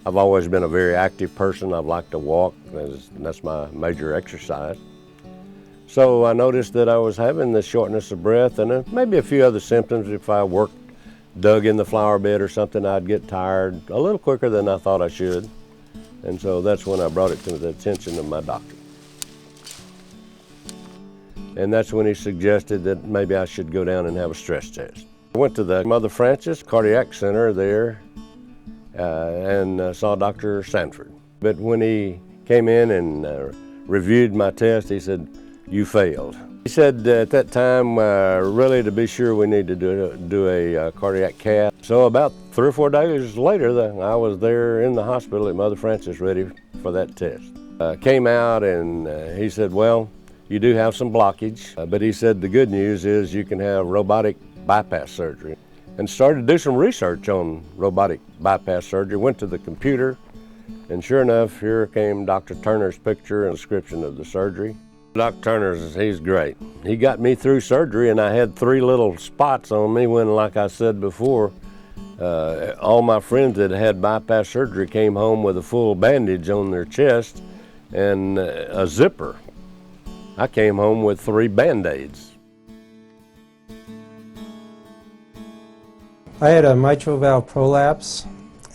I've always been a very active person. I've liked to walk, that's my major exercise. So I noticed that I was having the shortness of breath and maybe a few other symptoms. If I dug in the flower bed or something, I'd get tired a little quicker than I thought I should. And so that's when I brought it to the attention of my doctor. And that's when he suggested that maybe I should go down and have a stress test. I went to the Mother Frances Cardiac Center there and saw Dr. Sanford. But when he came in and reviewed my test, he said, "You failed." He said at that time, really to be sure, we need to do a cardiac cath. So about 3 or 4 days later, I was there in the hospital at Mother Frances ready for that test. Came out and he said, "Well, you do have some blockage," but he said the good news is you can have robotic bypass surgery. And started to do some research on robotic bypass surgery. Went to the computer, and sure enough, here came Dr. Turner's picture and description of the surgery. Dr. Turner's, he's great. He got me through surgery, and I had 3 little spots on me when, like I said before, all my friends that had bypass surgery came home with a full bandage on their chest and a zipper. I came home with 3 Band-Aids. I had a mitral valve prolapse,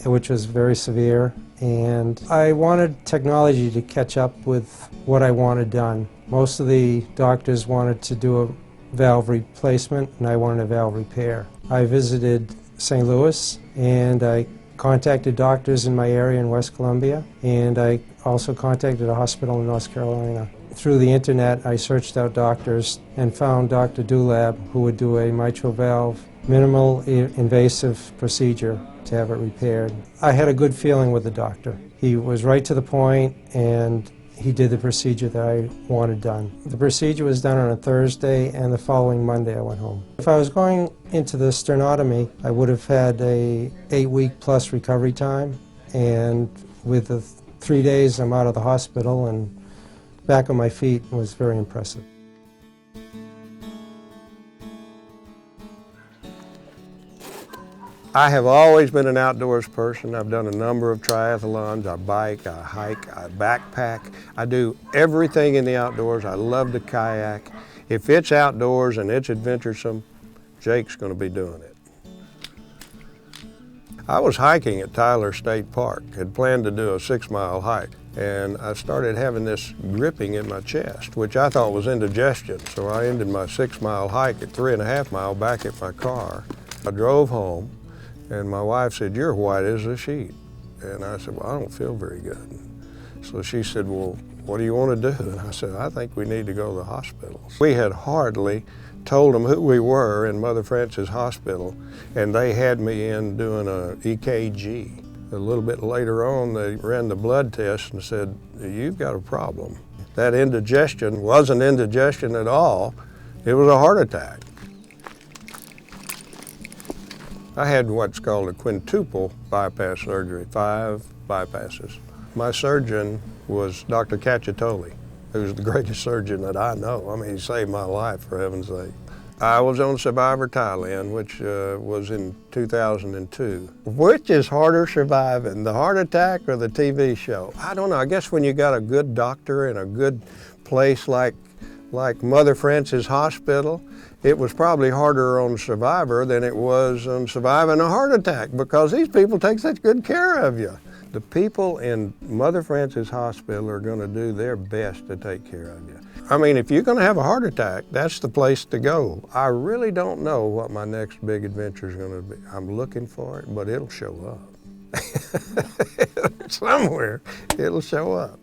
which was very severe, and I wanted technology to catch up with what I wanted done. Most of the doctors wanted to do a valve replacement, and I wanted a valve repair. I visited St. Louis, and I contacted doctors in my area in West Columbia, and I also contacted a hospital in North Carolina. Through the internet, I searched out doctors and found Dr. Dulab, who would do a mitral valve minimal invasive procedure to have it repaired. I had a good feeling with the doctor. He was right to the point, and he did the procedure that I wanted done. The procedure was done on a Thursday, and the following Monday I went home. If I was going into the sternotomy, I would have had a 8-week plus recovery time, and with the 3 days I'm out of the hospital and back on my feet was very impressive. I have always been an outdoors person. I've done a number of triathlons. I bike, I hike, I backpack. I do everything in the outdoors. I love to kayak. If it's outdoors and it's adventuresome, Jake's going to be doing it. I was hiking at Tyler State Park, had planned to do a 6-mile hike, and I started having this gripping in my chest, which I thought was indigestion. So I ended my 6-mile hike at 3.5 miles back at my car. I drove home. And my wife said, "You're white as a sheet." And I said, "Well, I don't feel very good." So she said, "Well, what do you want to do?" And I said, "I think we need to go to the hospital." We had hardly told them who we were in Mother Frances Hospital, and they had me in doing a EKG. A little bit later on, they ran the blood test and said, "You've got a problem." That indigestion wasn't indigestion at all. It was a heart attack. I had what's called a quintuple bypass surgery, 5 bypasses. My surgeon was Dr. Cacciatoli, who's the greatest surgeon that I know. I mean, he saved my life, for heaven's sake. I was on Survivor Thailand, which was in 2002. Which is harder surviving, the heart attack or the TV show? I don't know. I guess when you got a good doctor in a good place like Mother Frances Hospital, it was probably harder on Survivor than it was on surviving a heart attack, because these people take such good care of you. The people in Mother Frances Hospital are going to do their best to take care of you. I mean, if you're going to have a heart attack, that's the place to go. I really don't know what my next big adventure is going to be. I'm looking for it, but it'll show up. Somewhere, it'll show up.